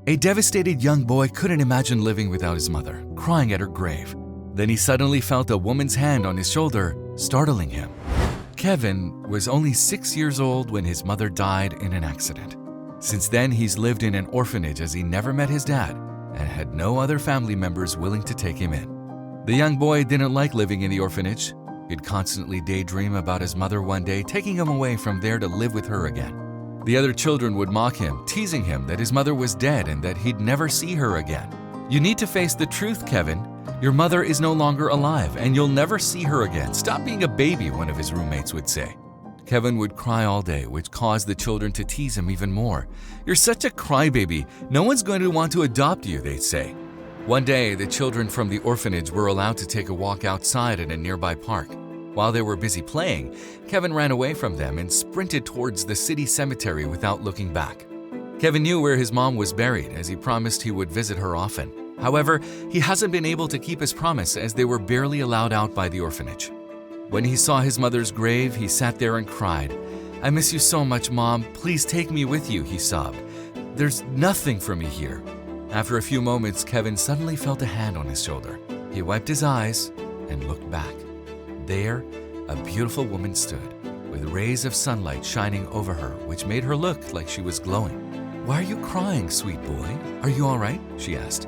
A devastated young boy couldn't imagine living without his mother, crying at her grave. Then he suddenly felt a woman's hand on his shoulder, startling him. Kevin was only 6 years old when his mother died in an accident. Since then, he's lived in an orphanage as he never met his dad and had no other family members willing to take him in. The young boy didn't like living in the orphanage. He'd constantly daydream about his mother one day taking him away from there to live with her again. The other children would mock him, teasing him that his mother was dead and that he'd never see her again. "You need to face the truth, Kevin. Your mother is no longer alive and you'll never see her again. Stop being a baby," one of his roommates would say. Kevin would cry all day, which caused the children to tease him even more. "You're such a crybaby. No one's going to want to adopt you," they'd say. One day, the children from the orphanage were allowed to take a walk outside at a nearby park. While they were busy playing, Kevin ran away from them and sprinted towards the city cemetery without looking back. Kevin knew where his mom was buried, as he promised he would visit her often. However, he hasn't been able to keep his promise as they were barely allowed out by the orphanage. When he saw his mother's grave, he sat there and cried. "I miss you so much, Mom. Please take me with you," he sobbed. "There's nothing for me here." After a few moments, Kevin suddenly felt a hand on his shoulder. He wiped his eyes and looked back. There, a beautiful woman stood, with rays of sunlight shining over her, which made her look like she was glowing. "Why are you crying, sweet boy? Are you all right?" she asked.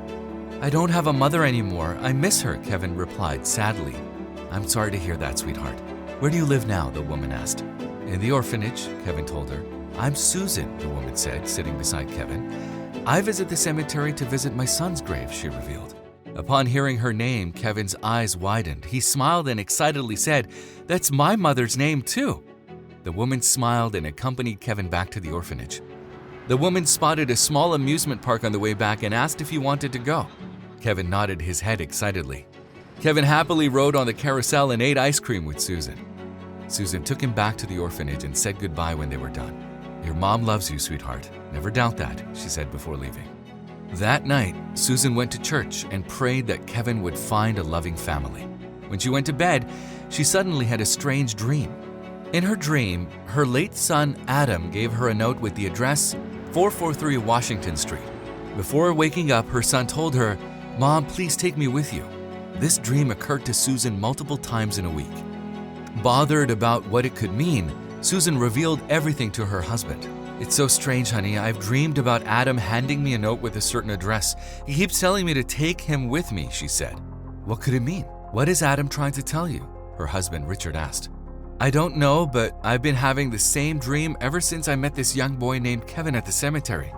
"I don't have a mother anymore. I miss her," Kevin replied sadly. "I'm sorry to hear that, sweetheart. Where do you live now?" the woman asked. "In the orphanage," Kevin told her. "I'm Susan," the woman said, sitting beside Kevin. "I visit the cemetery to visit my son's grave," she revealed. Upon hearing her name, Kevin's eyes widened. He smiled and excitedly said, "That's my mother's name too." The woman smiled and accompanied Kevin back to the orphanage. The woman spotted a small amusement park on the way back and asked if he wanted to go. Kevin nodded his head excitedly. Kevin happily rode on the carousel and ate ice cream with Susan. Susan took him back to the orphanage and said goodbye when they were done. "Your mom loves you, sweetheart. Never doubt that," she said before leaving. That night, Susan went to church and prayed that Kevin would find a loving family. When she went to bed, she suddenly had a strange dream. In her dream, her late son Adam gave her a note with the address 443 Washington Street. Before waking up, her son told her, "Mom, please take me with you." This dream occurred to Susan multiple times in a week. Bothered about what it could mean, Susan revealed everything to her husband. "It's so strange, honey. I've dreamed about Adam handing me a note with a certain address. He keeps telling me to take him with me," she said. "What could it mean? What is Adam trying to tell you?" her husband Richard asked. "I don't know, but I've been having the same dream ever since I met this young boy named Kevin at the cemetery.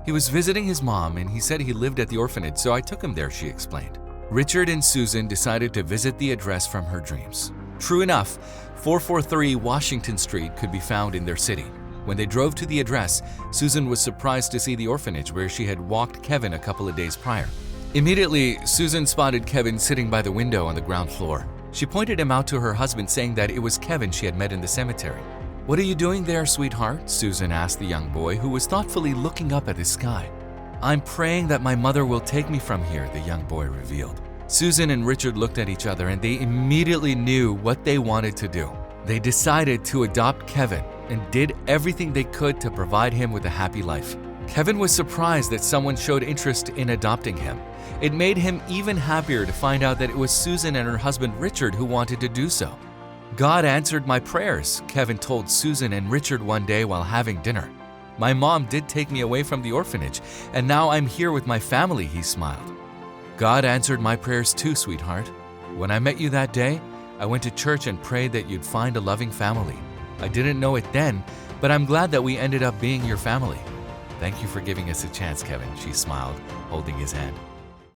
He was visiting his mom and he said he lived at the orphanage, so I took him there," she explained. Richard and Susan decided to visit the address from her dreams. True enough, 443 Washington Street could be found in their city. When they drove to the address, Susan was surprised to see the orphanage where she had walked Kevin a couple of days prior. Immediately, Susan spotted Kevin sitting by the window on the ground floor. She pointed him out to her husband, saying that it was Kevin she had met in the cemetery. "What are you doing there, sweetheart?" Susan asked the young boy, who was thoughtfully looking up at the sky. "I'm praying that my mother will take me from here," the young boy revealed. Susan and Richard looked at each other and they immediately knew what they wanted to do. They decided to adopt Kevin and did everything they could to provide him with a happy life. Kevin was surprised that someone showed interest in adopting him. It made him even happier to find out that it was Susan and her husband Richard who wanted to do so. "God answered my prayers," Kevin told Susan and Richard one day while having dinner. "My mom did take me away from the orphanage, and now I'm here with my family," he smiled. "God answered my prayers too, sweetheart. When I met you that day, I went to church and prayed that you'd find a loving family. I didn't know it then, but I'm glad that we ended up being your family. Thank you for giving us a chance, Kevin," she smiled, holding his hand.